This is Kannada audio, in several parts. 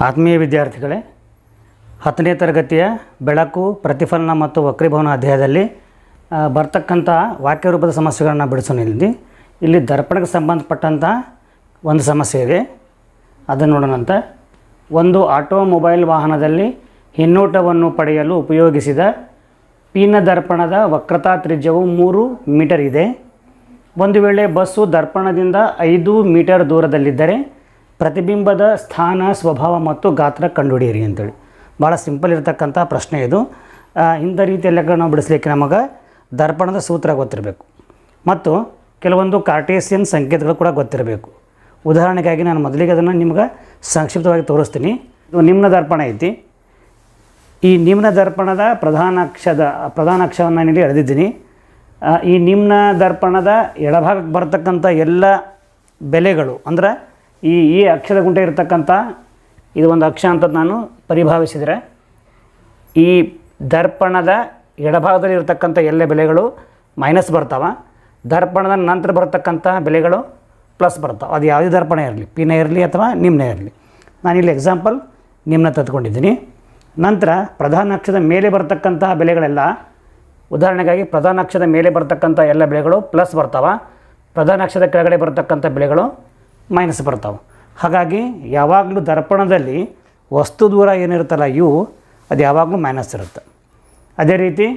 ಆತ್ಮೀಯ ವಿದ್ಯಾರ್ಥಿಗಳೇ, 10ನೇ ತರಗತಿಯ ಬೆಳಕು, ಪ್ರತಿಫಲನ ಮತ್ತು ವಕ್ರೀಭವನ ಅಧ್ಯಾಯದಲ್ಲಿ ಬರ್ತಕ್ಕಂಥ ವಾಕ್ಯ ರೂಪದ ಸಮಸ್ಯೆಗಳನ್ನು ಬಿಡಿಸೋಣ. ಇಲ್ಲಿ ದರ್ಪಣಕ್ಕೆ ಸಂಬಂಧಪಟ್ಟಂಥ ಒಂದು ಸಮಸ್ಯೆ ಇದೆ, ಅದನ್ನು ನೋಡೋಣಂತ. ಒಂದು ಆಟೋಮೊಬೈಲ್ ವಾಹನದಲ್ಲಿ ಹಿನ್ನೋಟವನ್ನು ಪಡೆಯಲು ಉಪಯೋಗಿಸಿದ ಪೀನ ದರ್ಪಣದ ವಕ್ರತಾ ತ್ರಿಜ್ಯವು 3 ಮೀಟರ್ ಇದೆ. ಒಂದು ವೇಳೆ ಬಸ್ಸು ದರ್ಪಣದಿಂದ 5 ಮೀಟರ್ ದೂರದಲ್ಲಿದ್ದರೆ ಪ್ರತಿಬಿಂಬದ ಸ್ಥಾನ, ಸ್ವಭಾವ ಮತ್ತು ಗಾತ್ರ ಕಂಡುಹಿಡಿಯಿರಿ ಅಂತೇಳಿ. ಭಾಳ ಸಿಂಪಲ್ ಇರತಕ್ಕಂಥ ಪ್ರಶ್ನೆ ಇದು. ಇಂಥ ರೀತಿಯಲ್ಲಿ ನಾವು ಬಿಡಿಸ್ಲಿಕ್ಕೆ ನಮಗೆ ದರ್ಪಣದ ಸೂತ್ರ ಗೊತ್ತಿರಬೇಕು ಮತ್ತು ಕೆಲವೊಂದು ಕಾರ್ಟೇಸಿಯನ್ ಸಂಕೇತಗಳು ಕೂಡ ಗೊತ್ತಿರಬೇಕು. ಉದಾಹರಣೆಗಾಗಿ ನಾನು ಮೊದಲಿಗೆ ಅದನ್ನು ನಿಮ್ಗೆ ಸಂಕ್ಷಿಪ್ತವಾಗಿ ತೋರಿಸ್ತೀನಿ. ಇದು ನಿಮ್ನ ದರ್ಪಣ ಐತಿ. ಈ ನಿಮ್ನ ದರ್ಪಣದ ಪ್ರಧಾನ ಅಕ್ಷವನ್ನು ನಾನಿಲ್ಲಿ ಎಳೆದಿದ್ದೀನಿ. ಈ ನಿಮ್ನ ದರ್ಪಣದ ಎಡಭಾಗಕ್ಕೆ ಬರ್ತಕ್ಕಂಥ ಎಲ್ಲ ಬೆಲೆಗಳು ಅಂದರೆ ಈ ಅಕ್ಷದ ಗುಂಟೆ ಇರತಕ್ಕಂಥ ಇದು ಒಂದು ಅಕ್ಷ ಅಂತ ನಾನು ಪರಿಭಾವಿಸಿದರೆ, ಈ ದರ್ಪಣದ ಎಡಭಾಗದಲ್ಲಿ ಇರತಕ್ಕಂಥ ಎಲ್ಲ ಬೆಲೆಗಳು ಮೈನಸ್ ಬರ್ತಾವೆ. ದರ್ಪಣದ ನಂತರ ಬರ್ತಕ್ಕಂಥ ಬೆಲೆಗಳು ಪ್ಲಸ್ ಬರ್ತಾವೆ. ಅದು ಯಾವುದೇ ದರ್ಪಣ ಇರಲಿ, ಪಿನ ಇರಲಿ ಅಥವಾ ನಿಮ್ನ ಇರಲಿ. ನಾನಿಲ್ಲಿ ಎಕ್ಸಾಂಪಲ್ ನಿಮ್ನ ತೆಗೆದುಕೊಂಡಿದ್ದೀನಿ. ನಂತರ ಪ್ರಧಾನ ಅಕ್ಷದ ಮೇಲೆ ಬರ್ತಕ್ಕಂತಹ ಬೆಲೆಗಳೆಲ್ಲ, ಉದಾಹರಣೆಗಾಗಿ ಪ್ರಧಾನ ಅಕ್ಷದ ಮೇಲೆ ಬರ್ತಕ್ಕಂಥ ಎಲ್ಲ ಬೆಲೆಗಳು ಪ್ಲಸ್ ಬರ್ತಾವೆ, ಪ್ರಧಾನ ಅಕ್ಷದ ಕೆಳಗಡೆ ಬರ್ತಕ್ಕಂಥ ಬೆಲೆಗಳು ಮೈನಸ್ ಬರ್ತಾವೆ. ಹಾಗಾಗಿ ಯಾವಾಗಲೂ ದರ್ಪಣದಲ್ಲಿ ವಸ್ತು ದೂರ ಏನಿರುತ್ತಲ್ಲ ಯು, ಅದು ಯಾವಾಗಲೂ ಮೈನಸ್ ಇರುತ್ತೆ. ಅದೇ ರೀತಿ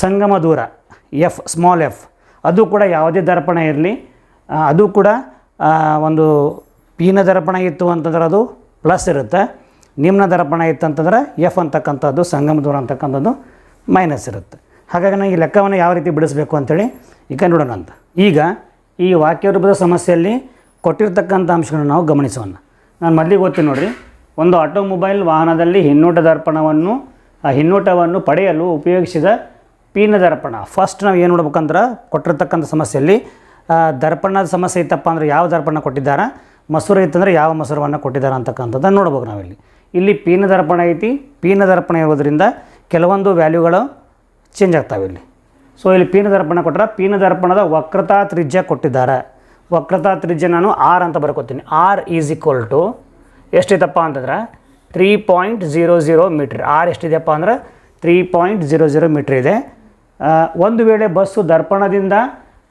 ಸಂಗಮ ದೂರ ಎಫ್, ಸ್ಮಾಲ್ ಎಫ್, ಅದು ಕೂಡ ಯಾವುದೇ ದರ್ಪಣ ಇರಲಿ, ಅದು ಕೂಡ ಒಂದು ಪೀನ ದರ್ಪಣ ಇತ್ತು ಅಂತಂದ್ರೆ ಅದು ಪ್ಲಸ್ ಇರುತ್ತೆ. ನಿಮ್ನ ದರ್ಪಣ ಇತ್ತು ಅಂತಂದ್ರೆ ಎಫ್ ಅಂತಕ್ಕಂಥದ್ದು, ಸಂಗಮ ದೂರ ಅಂತಕ್ಕಂಥದ್ದು ಮೈನಸ್ ಇರುತ್ತೆ. ಹಾಗಾಗಿ ನಾನು ಈ ಲೆಕ್ಕವನ್ನು ಯಾವ ರೀತಿ ಬಿಡಿಸಬೇಕು ಅಂಥೇಳಿ ಈಗ ನೋಡೋಣ ಅಂತ. ಈಗ ಈ ವಾಕ್ಯ ರೂಪದ ಸಮಸ್ಯೆಯಲ್ಲಿ ಕೊಟ್ಟಿರ್ತಕ್ಕಂಥ ಅಂಶಗಳನ್ನು ನಾವು ಗಮನಿಸೋಣ. ನಾನು ಮೊದಲಿಗೆ ಓದ್ತೀನಿ ನೋಡಿರಿ. ಒಂದು ಆಟೋಮೊಬೈಲ್ ವಾಹನದಲ್ಲಿ ಹಿನ್ನೋಟವನ್ನು ಪಡೆಯಲು ಉಪಯೋಗಿಸಿದ ಪೀನ ದರ್ಪಣ. ಫಸ್ಟ್ ನಾವು ಏನು ನೋಡ್ಬೇಕಂದ್ರೆ, ಕೊಟ್ಟಿರ್ತಕ್ಕಂಥ ಸಮಸ್ಯೆಯಲ್ಲಿ ದರ್ಪಣದ ಸಮಸ್ಯೆ ಇತ್ತಪ್ಪ ಅಂದರೆ ಯಾವ ದರ್ಪಣ ಕೊಟ್ಟಿದ್ದಾರೆ, ಮಸೂರ ಇತ್ತಂದರೆ ಯಾವ ಮಸೂರವನ್ನು ಕೊಟ್ಟಿದ್ದಾರೆ ಅಂತಕ್ಕಂಥದ್ದನ್ನು ನೋಡ್ಬೇಕು ನಾವಿಲ್ಲಿ. ಇಲ್ಲಿ ಪೀನ ದರ್ಪಣ ಐತಿ. ಪೀನ ದರ್ಪಣ ಇರೋದ್ರಿಂದ ಕೆಲವೊಂದು ವ್ಯಾಲ್ಯೂಗಳು ಚೇಂಜ್ ಆಗ್ತಾವೆ ಇಲ್ಲಿ. ಸೊ ಇಲ್ಲಿ ಪೀನ ದರ್ಪಣ ಕೊಟ್ಟರೆ ಪೀನ ದರ್ಪಣದ ವಕ್ರತಾ ತ್ರಿಜ್ಯ ಕೊಟ್ಟಿದ್ದಾರೆ. ವಕ್ರತಾ ತ್ರಿಜ್ಯ ನಾನು ಆರ್ ಅಂತ ಬರ್ಕೋತೀನಿ. ಆರ್ ಈಸ್ ಈಕ್ವಲ್ ಟು ಎಷ್ಟೈತಪ್ಪ ಅಂತಂದ್ರೆ 3.00 ಮೀಟ್ರ್. ಆರ್ ಎಷ್ಟಿದೆಯಪ್ಪ ಅಂದ್ರೆ 3.00 ಮೀಟ್ರ್ ಇದೆ. ಒಂದು ವೇಳೆ ಬಸ್ಸು ದರ್ಪಣದಿಂದ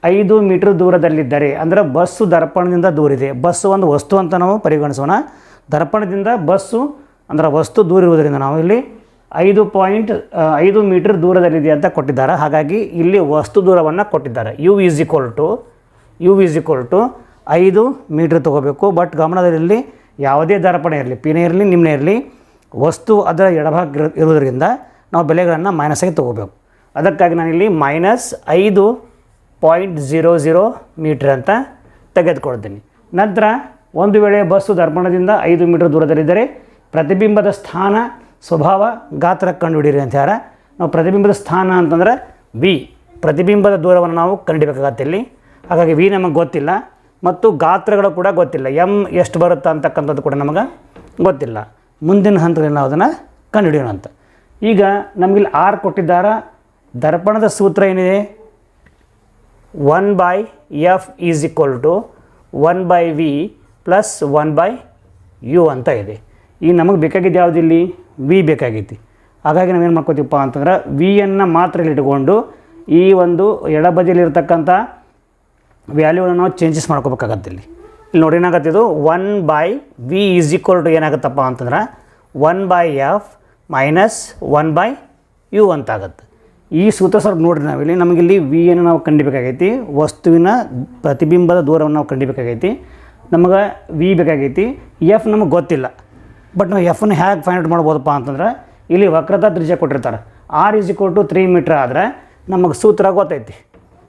5 ಮೀಟ್ರ್ ದೂರದಲ್ಲಿದ್ದರೆ, ಅಂದರೆ ಬಸ್ಸು ದರ್ಪಣದಿಂದ ದೂರಿದೆ. ಬಸ್ಸು ಒಂದು ವಸ್ತು ಅಂತ ನಾವು ಪರಿಗಣಿಸೋಣ. ದರ್ಪಣದಿಂದ ಬಸ್ಸು ಅಂದರೆ ವಸ್ತು ದೂರ ಇರುವುದರಿಂದ ನಾವು ಇಲ್ಲಿ 5 ಮೀಟ್ರ್ ದೂರದಲ್ಲಿದೆ ಅಂತ ಕೊಟ್ಟಿದ್ದಾರೆ. ಹಾಗಾಗಿ ಇಲ್ಲಿ ವಸ್ತು ದೂರವನ್ನು ಕೊಟ್ಟಿದ್ದಾರೆ. U is equal to 5 metre ತೊಗೋಬೇಕು. ಬಟ್ ಗಮನದಲ್ಲಿ ಯಾವುದೇ ದರ್ಪಣ ಇರಲಿ, ಪಿನ ಇರಲಿ, ನಿಮ್ನ ಇರಲಿ, ವಸ್ತು ಅದರ ಎಡಭಾಗ ಇರೋದರಿಂದ ನಾವು ಬೆಲೆಗಳನ್ನು ಮೈನಸ್ಸಾಗಿ ತೊಗೋಬೇಕು. ಅದಕ್ಕಾಗಿ ನಾನಿಲ್ಲಿ -5.00 ಮೀಟ್ರ್ ಅಂತ ತೆಗೆದುಕೊಳ್ತೀನಿ. ನಂತರ ಒಂದು ವೇಳೆ ಬಸ್ಸು ದರ್ಪಣದಿಂದ 5 ಮೀಟ್ರ್ ದೂರದಲ್ಲಿದ್ದರೆ ಪ್ರತಿಬಿಂಬದ ಸ್ಥಾನ, ಸ್ವಭಾವ, ಗಾತ್ರ ಕಂಡುಹಿಡಿಯಿರಿ ಅಂತ ಯಾರ. ನಾವು ಪ್ರತಿಬಿಂಬದ ಸ್ಥಾನ ಅಂತಂದರೆ ವಿ, ಪ್ರತಿಬಿಂಬದ ದೂರವನ್ನು ನಾವು ಕಂಡುಹಿಡಿಬೇಕಾಗತ್ತೆ ಇಲ್ಲಿ. ಹಾಗಾಗಿ ವಿ ನಮಗೆ ಗೊತ್ತಿಲ್ಲ ಮತ್ತು ಗಾತ್ರಗಳು ಕೂಡ ಗೊತ್ತಿಲ್ಲ. ಎಮ್ ಎಷ್ಟು ಬರುತ್ತೆ ಅಂತಕ್ಕಂಥದ್ದು ಕೂಡ ನಮಗೆ ಗೊತ್ತಿಲ್ಲ. ಮುಂದಿನ ಹಂತದಲ್ಲಿ ನಾವು ಅದನ್ನು ಕಂಡುಹಿಡಿಯೋಣ ಅಂತ. ಈಗ ನಮಗಿಲ್ಲಿ ಆರ್ ಕೊಟ್ಟಿದ್ದಾರೆ. ದರ್ಪಣದ ಸೂತ್ರ ಏನಿದೆ, 1/f is equal to 1/v plus 1/u ಅಂತ ಇದೆ. ಈಗ ನಮಗೆ ಬೇಕಾಗಿದ್ದು ಯಾವುದಿಲ್ಲಿ, ವಿ ಬೇಕಾಗೈತಿ. ಹಾಗಾಗಿ ನಾವೇನು ಮಾಡ್ಕೋತೀವಪ್ಪ ಅಂತಂದ್ರೆ ವಿಯನ್ನು ಮಾತ್ರ ಇಲ್ಲಿ ಇಟ್ಕೊಂಡು ಈ ಒಂದು ಎಡಬದಿಯಲ್ಲಿರ್ತಕ್ಕಂಥ ವ್ಯಾಲ್ಯೂಗಳನ್ನು ನಾವು ಚೇಂಜಸ್ ಮಾಡ್ಕೋಬೇಕಾಗತ್ತೆ. ಇಲ್ಲಿ ನೋಡಿ ಏನಾಗತ್ತಿದು 1/v ಈಸ್ ಈಕ್ವಲ್ ಟು ಏನಾಗುತ್ತಪ್ಪ ಅಂತಂದ್ರೆ 1/f ಮೈನಸ್ 1/u ಅಂತ ಆಗುತ್ತೆ. ಈ ಸೂತ್ರ ಸ್ವಲ್ಪ ನೋಡಿರಿ ನಾವಿಲ್ಲಿ. ನಮಗಿಲ್ಲಿ ವಿಯನ್ನು ನಾವು ಕಂಡಿಬೇಕಾಗೈತಿ, ವಸ್ತುವಿನ ಪ್ರತಿಬಿಂಬದ ದೂರವನ್ನು ನಾವು ಕಂಡಿಬೇಕಾಗೈತಿ. ನಮಗೆ ವಿ ಬೇಕಾಗೈತಿ. ಎಫ್ ನಮಗೆ ಗೊತ್ತಿಲ್ಲ. ಬಟ್ ನಾವು ಎಫನ್ನು ಹೇಗೆ ಫೈಂಡ್ ಔಟ್ ಮಾಡ್ಬೋದಪ್ಪ ಅಂತಂದ್ರೆ, ಇಲ್ಲಿ ವಕ್ರತಾ ತ್ರಿಜ್ಯ ಕೊಟ್ಟಿರ್ತಾರೆ. R is equal to 3 metre ಆದರೆ ನಮಗೆ ಸೂತ್ರ ಗೊತ್ತೈತಿ.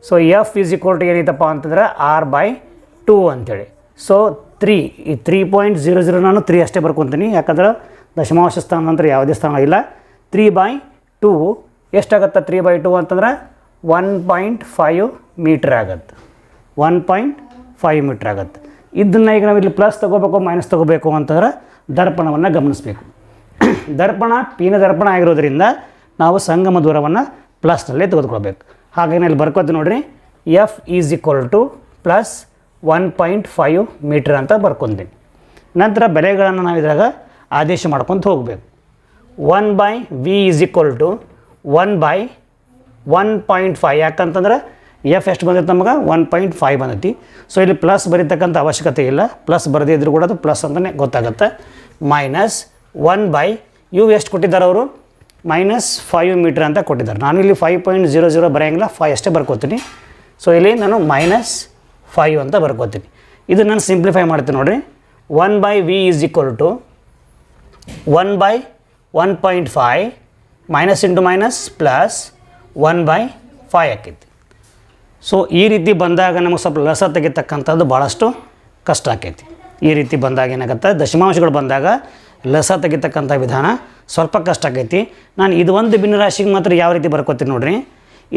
So F is equal to ಏನೈತಪ್ಪ ಅಂತಂದ್ರೆ R/2 ಅಂಥೇಳಿ. ಸೊ 3, ಈ 3.00 ನಾನು 3 ಅಷ್ಟೇ ಬರ್ಕೊತೀನಿ, ಯಾಕಂದ್ರೆ ದಶಮಾಂಶ ಸ್ಥಾನ ನಂತರ ಯಾವುದೇ ಸ್ಥಾನ ಇಲ್ಲ. 3/2 ಎಷ್ಟಾಗತ್ತೆ? 3/2 ಅಂತಂದ್ರೆ 1.5 ಮೀಟ್ರ್ ಆಗುತ್ತೆ. 1.5 ಮೀಟ್ರ್ ಆಗುತ್ತೆ. ಇದನ್ನು ಈಗ ನಾವು ಇಲ್ಲಿ ಪ್ಲಸ್ ತೊಗೋಬೇಕು, ಮೈನಸ್ ತೊಗೋಬೇಕು ಅಂತಂದ್ರೆ ದರ್ಪಣವನ್ನು ಗಮನಿಸಬೇಕು. ದರ್ಪಣ ಪೀನ ದರ್ಪಣ ಆಗಿರೋದ್ರಿಂದ ನಾವು ಸಂಗಮ ದೂರವನ್ನು ಪ್ಲಸ್ನಲ್ಲೇ ತೆಗೆದುಕೊಳ್ಬೇಕು. ಹಾಗಾಗಿ ಇಲ್ಲಿ ಬರ್ಕೋತೀವಿ ನೋಡಿರಿ. F is equal to plus 1.5 metre ಅಂತ ಬರ್ಕೊಂತೀನಿ. ನಂತರ ಬೆಲೆಗಳನ್ನು ನಾವು ಇದ್ರಾಗ ಆದೇಶ ಮಾಡ್ಕೊತ ಹೋಗಬೇಕು. 1/v = 1/1.5. ಯಾಕಂತಂದ್ರೆ ಎಫ್ ಎಷ್ಟು ಬಂದೈತೆ ನಮಗೆ 1.5 ಬಂದೈತಿ. ಸೊ ಇಲ್ಲಿ ಪ್ಲಸ್ ಬರೀತಕ್ಕಂಥ ಅವಶ್ಯಕತೆ ಇಲ್ಲ, ಪ್ಲಸ್ ಬರದೇ ಇದ್ರೂ ಕೂಡ ಅದು ಪ್ಲಸ್ ಅಂತಲೇ ಗೊತ್ತಾಗುತ್ತೆ. -1 ಯು ಎಷ್ಟು ಕೊಟ್ಟಿದ್ದಾರೆ ಅವರು -5 ಮೀಟ್ರ್ ಅಂತ ಕೊಟ್ಟಿದ್ದಾರೆ. ನಾನು ಇಲ್ಲಿ 5.00 ಬರೆಯಂಗಿಲ್ಲ, 5 ಅಷ್ಟೇ ಬರ್ಕೋತೀನಿ. ಸೊ ಇಲ್ಲಿ ನಾನು -5 ಅಂತ ಬರ್ಕೋತೀನಿ. ಇದು ನಾನು ಸಿಂಪ್ಲಿಫೈ ಮಾಡ್ತೀನಿ ನೋಡಿರಿ. 1/v = 1/1.5 minus into minus plus 1/5 ಆಕೈತಿ. ಸೊ ಈ ರೀತಿ ಬಂದಾಗ ನಮಗೆ ಸ್ವಲ್ಪ ಲಸ ತೆಗಿತಕ್ಕಂಥದ್ದು ಭಾಳಷ್ಟು ಕಷ್ಟ ಆಕೈತಿ. ಈ ರೀತಿ ಬಂದಾಗ ಏನಾಗುತ್ತೆ, ದಶಮಾಂಶಗಳು ಬಂದಾಗ ಲಸ ತೆಗಿತಕ್ಕಂಥ ವಿಧಾನ ಸ್ವಲ್ಪ ಕಷ್ಟ ಆಕೈತಿ. ನಾನು ಇದು ಒಂದು ಭಿನ್ನರಾಶಿಗೆ ಮಾತ್ರ ಯಾವ ರೀತಿ ಬರ್ಕೋತೀನಿ ನೋಡಿರಿ.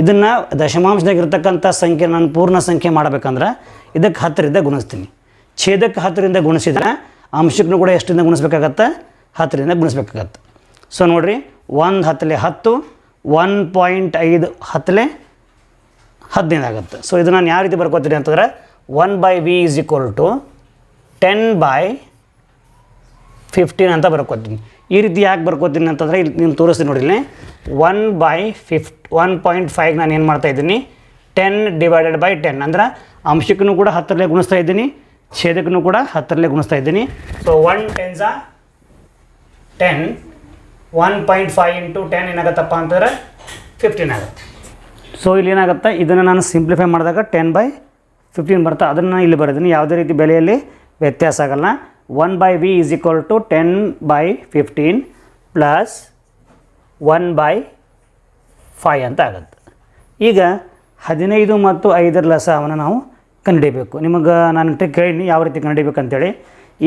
ಇದನ್ನು ದಶಮಾಂಶದಾಗ ಇರ್ತಕ್ಕಂಥ ಸಂಖ್ಯೆ ನಾನು ಪೂರ್ಣ ಸಂಖ್ಯೆ ಮಾಡಬೇಕಂದ್ರೆ ಇದಕ್ಕೆ 10ರಿಂದ ಗುಣಿಸ್ತೀನಿ. ಛೇದಕ್ಕೆ 10ರಿಂದ ಗುಣಿಸಿದ್ರೆ ಅಂಶಕ್ಕೂ ಕೂಡ ಎಷ್ಟರಿಂದ ಗುಣಿಸ್ಬೇಕಾಗತ್ತೆ, 10ರಿಂದ ಗುಣಿಸ್ಬೇಕಾಗತ್ತೆ. ಸೊ ನೋಡಿರಿ, 1 10 10, 1.5 10 15 ಆಗುತ್ತೆ. ಸೊ ಇದು ನಾನು ಯಾವ ರೀತಿ ಬರ್ಕೋತೀನಿ ಅಂತಂದ್ರೆ 1/v = 10/15 ಅಂತ ಬರ್ಕೋತೀನಿ. ಈ ರೀತಿ ಯಾಕೆ ಬರ್ಕೋತೀನಿ ಅಂತಂದರೆ ಇಲ್ಲಿ ನೀವು ತೋರಿಸ್ತೀನಿ ನೋಡಿಲ್ಲಿ. 1/1.5 ನಾನು ಏನು ಮಾಡ್ತಾಯಿದ್ದೀನಿ, 10/10 ಅಂದ್ರೆ ಅಂಶಕ್ಕೂ ಕೂಡ 10ರಲ್ಲೇ ಗುಣಿಸ್ತಾ ಇದ್ದೀನಿ, ಛೇದಕ್ಕೂ ಕೂಡ 10ರಲ್ಲೇ ಗುಣಿಸ್ತಾ ಇದ್ದೀನಿ. ಸೊ 1 10s 10, 1.5 × 10 ಏನಾಗುತ್ತಪ್ಪ ಅಂತಂದ್ರೆ 15 ಆಗುತ್ತೆ. ಸೊ ಇಲ್ಲಿ ಏನಾಗುತ್ತೆ, ಇದನ್ನು ನಾನು ಸಿಂಪ್ಲಿಫೈ ಮಾಡಿದಾಗ 10/15 ಬರ್ತಾ, ಅದನ್ನು ಇಲ್ಲಿ ಬರೆದೀನಿ. ಯಾವುದೇ ರೀತಿ ಬೆಲೆಯಲ್ಲಿ ವ್ಯತ್ಯಾಸ ಆಗಲ್ಲ. 1/v = 10/15 ಪ್ಲಸ್ 1/5 ಅಂತ ಆಗುತ್ತೆ. ಈಗ 15 ಮತ್ತು 5ರ ಲಸವನ್ನು ನಾವು ಕಂಡುಹಿಡಿಯಬೇಕು. ನಿಮಗೆ ನಾನು ಕೇಳೀನಿ ಯಾವ ರೀತಿ ಕಂಡುಹಿಡಿಬೇಕು ಅಂತೇಳಿ.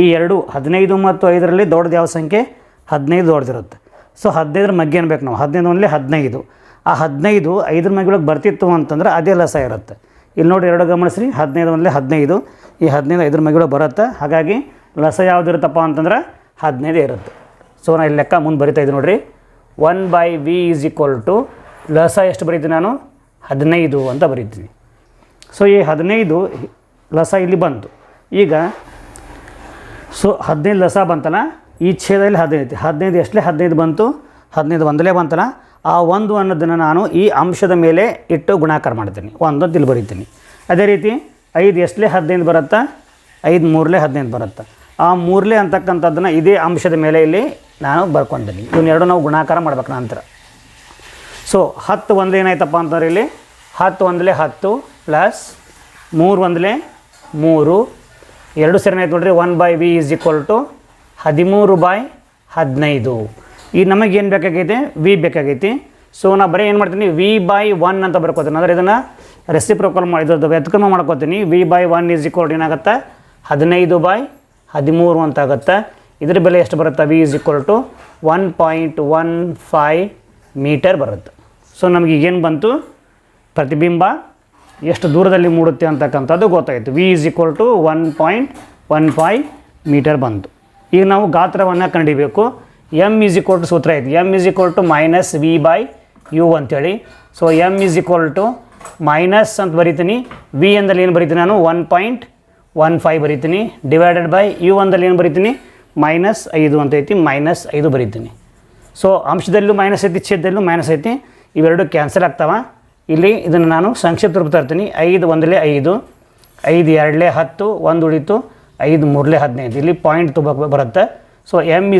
ಈ ಎರಡು 15 ಮತ್ತು 5ರಲ್ಲಿ ದೊಡ್ಡದು ಯಾವ ಸಂಖ್ಯೆ, 15 ದೊಡ್ಡದಿರುತ್ತೆ. ಸೊ 15ರ ಮಗ್ಗೆ ಅನ್ಬೇಕು ನಾವು. 15 ಒಂದಲೇ 15. ಆ 15 5ರ ಮಗ್ಗಿಯೊಳಗೆ ಬರ್ತಿತ್ತು ಅಂತಂದ್ರೆ ಅದೇ ಲಸ ಇರುತ್ತೆ. ಇಲ್ಲಿ ನೋಡಿ, ಎರಡು ಗಮನಿಸ್ರಿ, 15 ಒಂದಲೇ 15, ಈ 15 5ರ ಮಗ್ಗಿಯೊಳಗೆ ಬರುತ್ತೆ. ಹಾಗಾಗಿ ಲಸ ಯಾವ್ದು ಇರುತ್ತಪ್ಪ ಅಂತಂದ್ರೆ 15 ಇರುತ್ತೆ. ಸೊ ನಾನು ಇಲ್ಲಿ ಲೆಕ್ಕ ಮುಂದೆ ಬರಿತಾ ಇದ್ದೀನಿ ನೋಡಿರಿ. 1/v = ಲಸ ಎಷ್ಟು ಬರೀತೀನಿ ನಾನು, 15 ಅಂತ ಬರೀತೀನಿ. ಸೊ ಈ 15 ಲಸ ಇಲ್ಲಿ ಬಂತು. ಈಗ ಸೊ 15 ಲಸ ಬಂತಲ್ಲ, ಈ ಛೇದದಲ್ಲಿ 15 15 ಎಷ್ಟಲೇ 15 ಬಂತು, 15 ಒಂದಲೇ ಬಂತಲ್ಲ. ಆ 1 ಅನ್ನೋದನ್ನು ನಾನು ಈ ಅಂಶದ ಮೇಲೆ ಇಟ್ಟು ಗುಣಾಕಾರ ಮಾಡ್ತೀನಿ, 1 ಅಂತ ಇಲ್ಲಿ ಬರೀತೀನಿ. ಅದೇ ರೀತಿ 5 ಎಷ್ಟಲೇ 15 ಬರುತ್ತಾ, 5 3ಲೇ 15 ಬರುತ್ತೆ. ಆ 3ಲೇ ಅಂತಕ್ಕಂಥದ್ದನ್ನು ಇದೇ ಅಂಶದ ಮೇಲೆ ಇಲ್ಲಿ ನಾನು ಬರ್ಕೊಂಡಿದ್ದೀನಿ. ಇವನ್ನೆರಡು ನಾವು ಗುಣಾಕಾರ ಮಾಡ್ಬೇಕು ನಂತರ. ಸೊ 10 ಒಂದಲೇ ಏನಾಯ್ತಪ್ಪ ಅಂತಂದ್ರೆ ಇಲ್ಲಿ 10 ಒಂದಲೇ 10 ಪ್ಲಸ್ 3 ಒಂದಲೇ 3, ಎರಡು ಸೇರಿ ಆಯ್ತು ನೋಡಿರಿ. 1/v = 13/15. ಈಗ ನಮಗೇನು ಬೇಕಾಗೈತೆ, ವಿ ಬೇಕಾಗೈತಿ. ಸೊ ನಾನು ಬರೀ ಏನು ಮಾಡ್ತೀನಿ, v/1 ಅಂತ ಬರ್ಕೋತೀನಿ. ಅಂದರೆ ಇದನ್ನು ರೆಸಿಪ್ರೋಕಲ್ ಮಾಡಿದ್ದು ವ್ಯತ್ಕ್ರಮ ಮಾಡ್ಕೋತೀನಿ. v/1 = ಏನಾಗುತ್ತೆ, 15/13 ಅಂತ ಆಗುತ್ತೆ. ಇದ್ರ ಬೆಲೆ ಎಷ್ಟು ಬರುತ್ತೆ, v = 1.15 ಮೀಟರ್ ಬರುತ್ತೆ. ಸೊ ನಮಗೆ ಈಗೇನು ಬಂತು, ಪ್ರತಿಬಿಂಬ ಎಷ್ಟು ದೂರದಲ್ಲಿ ಮೂಡುತ್ತೆ ಅಂತಕ್ಕಂಥದ್ದು ಗೊತ್ತಾಯಿತು. v = 1.15 ಮೀಟರ್ ಬಂತು. ಈಗ ನಾವು ಗಾತ್ರವನ್ನು ಕಂಡಿಬೇಕು. m = ಸೂತ್ರ ಐತಿ, m = -v/u ಅಂತೇಳಿ. ಸೊ m = ಮೈನಸ್ ಅಂತ ಬರಿತೀನಿ. v ಅಂದಲ್ಲಿ ಏನು ಬರಿತೀನಿ ನಾನು, 1.15 ಬರಿತೀನಿ. ಡಿವೈಡೆಡ್ ಬೈ u ಅಂದಲ್ಲಿ ಏನು ಬರಿತೀನಿ, -5 ಅಂತ ಐತಿ, -5 ಬರಿತೀನಿ. ಸೊ ಅಂಶದಲ್ಲೂ ಮೈನಸ್ ಐತಿ, ಛೇದದಲ್ಲೂ ಮೈನಸ್ ಐತಿ. ಇವೆರಡು ಕ್ಯಾನ್ಸಲ್ ಆಗ್ತಾವೆ. ಇಲ್ಲಿ ಇದನ್ನು ನಾನು ಸಂಕ್ಷಿಪ್ತ ರೂಪ ತರ್ತೀನಿ. 5 ಒಂದಲೇ 5, 5 2ಲೇ 10, 1 ಉಳಿತು, 5 3ಲೇ 15. ಇಲ್ಲಿ ಪಾಯಿಂಟ್ ತುಂಬ ಬರುತ್ತೆ. ಸೊ m =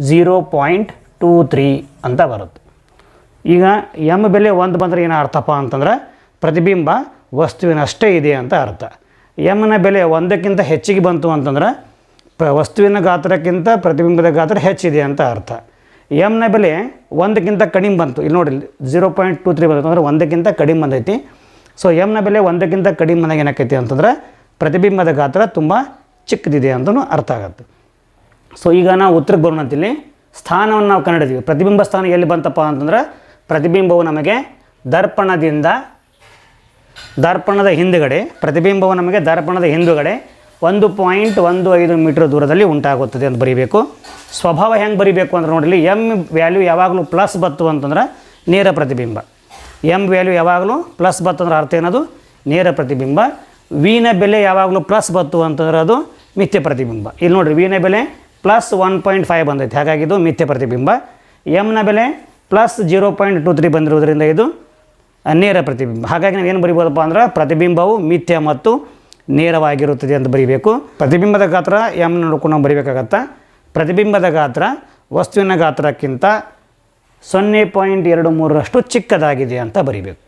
0.23 ಅಂತ ಬರುತ್ತೆ. ಈಗ m ಬೆಲೆ 1 ಬಂದರೆ ಏನೋ ಅರ್ಥಪ್ಪ ಅಂತಂದ್ರೆ ಪ್ರತಿಬಿಂಬ ವಸ್ತುವಿನಷ್ಟೇ ಇದೆ ಅಂತ ಅರ್ಥ. m ಬೆಲೆ 1ಕ್ಕಿಂತ ಹೆಚ್ಚಿಗೆ ಬಂತು ಅಂತಂದ್ರೆ ವಸ್ತುವಿನ ಗಾತ್ರಕ್ಕಿಂತ ಪ್ರತಿಬಿಂಬದ ಗಾತ್ರ ಹೆಚ್ಚಿದೆ ಅಂತ ಅರ್ಥ. m ಬೆಲೆ 1ಕ್ಕಿಂತ ಕಡಿಮೆ ಬಂತು, ಇಲ್ಲಿ ನೋಡಿ 0.23 ಬಂತು ಅಂದರೆ 1ಕ್ಕಿಂತ ಕಡಿಮೆ ಬಂದೈತಿ. ಸೊ m ಬೆಲೆ 1ಕ್ಕಿಂತ ಕಡಿಮೆ ಬಂದಾಗ ಏನಾಕೈತಿ ಅಂತಂದ್ರೆ ಪ್ರತಿಬಿಂಬದ ಗಾತ್ರ ತುಂಬ ಚಿಕ್ಕದಿದೆ ಅಂತಲೂ ಅರ್ಥ ಆಗುತ್ತೆ. ಸೊ ಈಗ ನಾವು ಉತ್ತರಕ್ಕೆ ಬರೋಣ ಅಂತಿಲ್ಲಿ. ಸ್ಥಾನವನ್ನು ನಾವು ಕಂಡಿದ್ದೀವಿ. ಪ್ರತಿಬಿಂಬ ಸ್ಥಾನ ಎಲ್ಲಿ ಬಂತಪ್ಪ ಅಂತಂದ್ರೆ ಪ್ರತಿಬಿಂಬವು ನಮಗೆ ದರ್ಪಣದ ಹಿಂದುಗಡೆ, ಪ್ರತಿಬಿಂಬವು ನಮಗೆ ದರ್ಪಣದ ಹಿಂದುಗಡೆ 1.15 ಮೀಟರ್ ದೂರದಲ್ಲಿ ಉಂಟಾಗುತ್ತದೆ ಅಂತ ಬರೀಬೇಕು. ಸ್ವಭಾವ ಹೆಂಗೆ ಬರೀಬೇಕು ಅಂದ್ರೆ ನೋಡಿಲಿ, m ವ್ಯಾಲ್ಯೂ ಯಾವಾಗಲೂ ಪ್ಲಸ್ ಬತ್ತು ಅಂತಂದ್ರೆ ನೇರ ಪ್ರತಿಬಿಂಬ. m ವ್ಯಾಲ್ಯೂ ಯಾವಾಗಲೂ ಪ್ಲಸ್ ಬತ್ತು ಅಂದ್ರೆ ಅರ್ಥ ಏನದು, ನೇರ ಪ್ರತಿಬಿಂಬ. ವಿನ ಬೆಲೆ ಯಾವಾಗಲೂ ಪ್ಲಸ್ ಬತ್ತು ಅಂತಂದ್ರೆ ಅದು ಮಿಥ್ಯ ಪ್ರತಿಬಿಂಬ. ಇಲ್ಲಿ ನೋಡಿರಿ ವಿನ ಬೆಲೆ +1.5 ಬಂದೈತೆ, ಹಾಗಾಗಿ ಇದು ಮಿಥ್ಯ ಪ್ರತಿಬಿಂಬ. ಎಮ್ನ ಬೆಲೆ +0.23 ಬಂದಿರೋದ್ರಿಂದ ಇದು ನೇರ ಪ್ರತಿಬಿಂಬ. ಹಾಗಾಗಿ ನಾವು ಏನು ಬರಿಬೋದಪ್ಪ ಅಂದ್ರೆ ಪ್ರತಿಬಿಂಬವು ಮಿಥ್ಯ ಮತ್ತು ನೇರವಾಗಿರುತ್ತದೆ ಅಂತ ಬರೀಬೇಕು. ಪ್ರತಿಬಿಂಬದ ಗಾತ್ರ ಎಮ್ ನೋಡ್ಕೊಂಡು ನಾವು ಬರೀಬೇಕಾಗತ್ತೆ. ಪ್ರತಿಬಿಂಬದ ಗಾತ್ರ ವಸ್ತುವಿನ ಗಾತ್ರಕ್ಕಿಂತ 0.23ರಷ್ಟು ಚಿಕ್ಕದಾಗಿದೆ ಅಂತ ಬರೀಬೇಕು.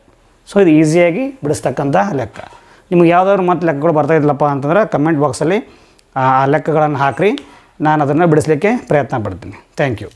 ಸೊ ಇದು ಈಸಿಯಾಗಿ ಬಿಡಿಸ್ತಕ್ಕಂಥ ಲೆಕ್ಕ. ನಿಮ್ಗೆ ಯಾವುದಾದ್ರು ಮತ್ತು ಲೆಕ್ಕಗಳು ಬರ್ತಾಯಿದ್ಲಪ್ಪ ಅಂತಂದ್ರೆ ಕಮೆಂಟ್ ಬಾಕ್ಸಲ್ಲಿ ಆ ಲೆಕ್ಕಗಳನ್ನು ಹಾಕಿರಿ, ನಾನು ಅದನ್ನು ಬಿಡಿಸಲಿಕ್ಕೆ ಪ್ರಯತ್ನ ಪಡ್ತೀನಿ. Thank you.